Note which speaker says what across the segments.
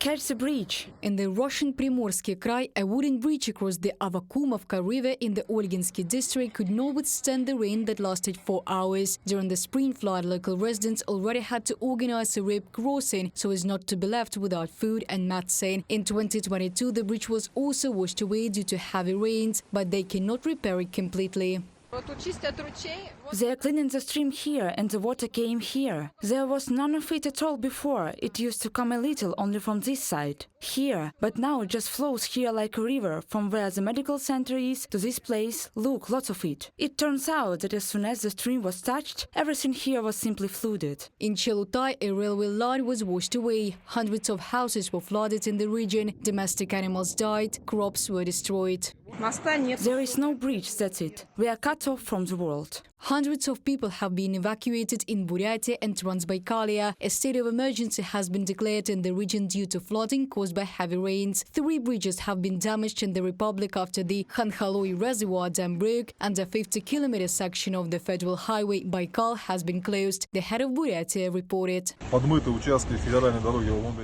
Speaker 1: catch the bridge.
Speaker 2: In the Russian Primorsky Krai, a wooden bridge across the Evacuations River in the Orlovsky district could not withstand the rain that lasted 4 hours. During the spring flood, local residents already had to organize a rope crossing so as not to be left without food and medicine. In 2022, the bridge was also washed away due to heavy rains, but they cannot repair it completely.
Speaker 1: They are cleaning the stream here and the water came here. There was none of it at all before. It used to come a little only from this side. Here. But now it just flows here like a river from where the medical center is to this place. Look, lots of it. It turns out that as soon as the stream was touched, everything here was simply flooded.
Speaker 2: In Chelutai, a railway line was washed away. Hundreds of houses were flooded in the region. Domestic animals died. Crops were destroyed.
Speaker 1: There is no bridge, that's it. We are cut off from the world.
Speaker 2: Hundreds of people have been evacuated in Buryatia and Zabaikalsky. A state of emergency has been declared in the region due to flooding caused by heavy rains. 3 bridges have been damaged in the republic after the Khankhaloi reservoir dam broke, and a 50-kilometer section of the federal highway Baikal has been closed. The head of Buryatia reported.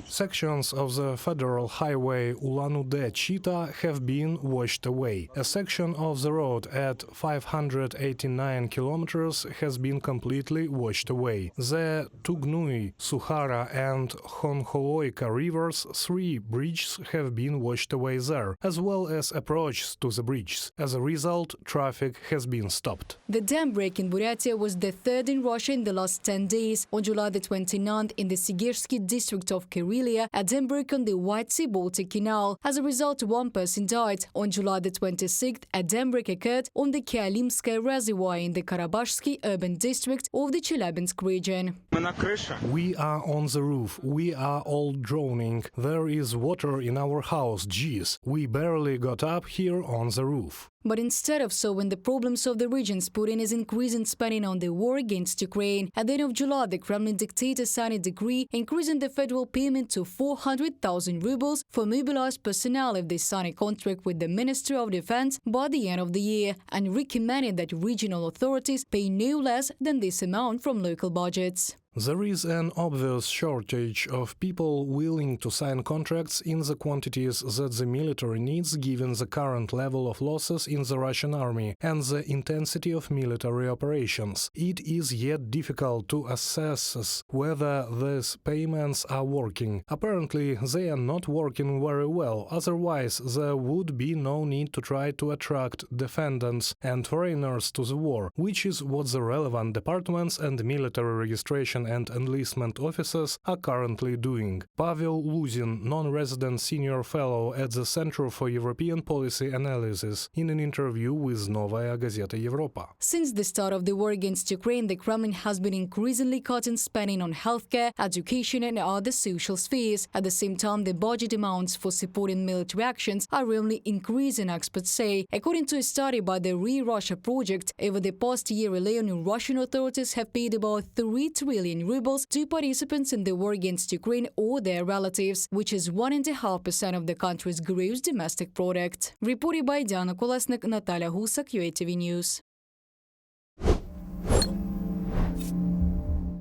Speaker 3: Sections of the federal highway Ulan-Ude-Chita have been washed away. A section of the road at 589 kilometers has been completely washed away. The Tugnui, Sukhara and Khonkoloika rivers, 3 bridges have been washed away there, as well as approaches to the bridges. As a result, traffic has been stopped.
Speaker 2: The dam break in Buryatia was the 3rd in Russia in the last 10 days. On July the 29th, in the Sigersky district of Karelia, a dam broke on the White Sea-Baltic Canal. As a result, 1 person died. On July the 26th, a dam break occurred on the Kyalimskaya reservoir in the Karabashsky urban district of the Chelyabinsk region.
Speaker 3: We are on the roof. We are all drowning. There is water in our house. Geez, we barely got up here on the roof.
Speaker 2: But instead of solving the problems of the regions, Putin is increasing spending on the war against Ukraine. At the end of July, the Kremlin dictator signed a decree increasing the federal payment to 400,000 rubles for mobilized personnel if they sign a contract with the Ministry of Defense by the end of the year, and recommended that regional authorities pay no less than this amount from local budgets.
Speaker 3: There is an obvious shortage of people willing to sign contracts in the quantities that the military needs given the current level of losses in the Russian army and the intensity of military operations. It is yet difficult to assess whether these payments are working. Apparently, they are not working very well, otherwise there would be no need to try to attract defendants and foreigners to the war, which is what the relevant departments and military registration and enlistment officers are currently doing. Pavel Luzin, non-resident senior fellow at the Center for European Policy Analysis, in an interview with Novaya Gazeta Europa.
Speaker 2: Since the start of the war against Ukraine, the Kremlin has been increasingly cutting spending on healthcare, education and other social spheres. At the same time, the budget amounts for supporting military actions are only increasing, experts say. According to a study by the Re-Russia project, over the past year alone, Russian authorities have paid about 3 trillion rubles to participants in the war against Ukraine or their relatives, which is 1.5% of the country's gross domestic product. Reported by Diana Kolesnik, Natalia Husak, UATV News.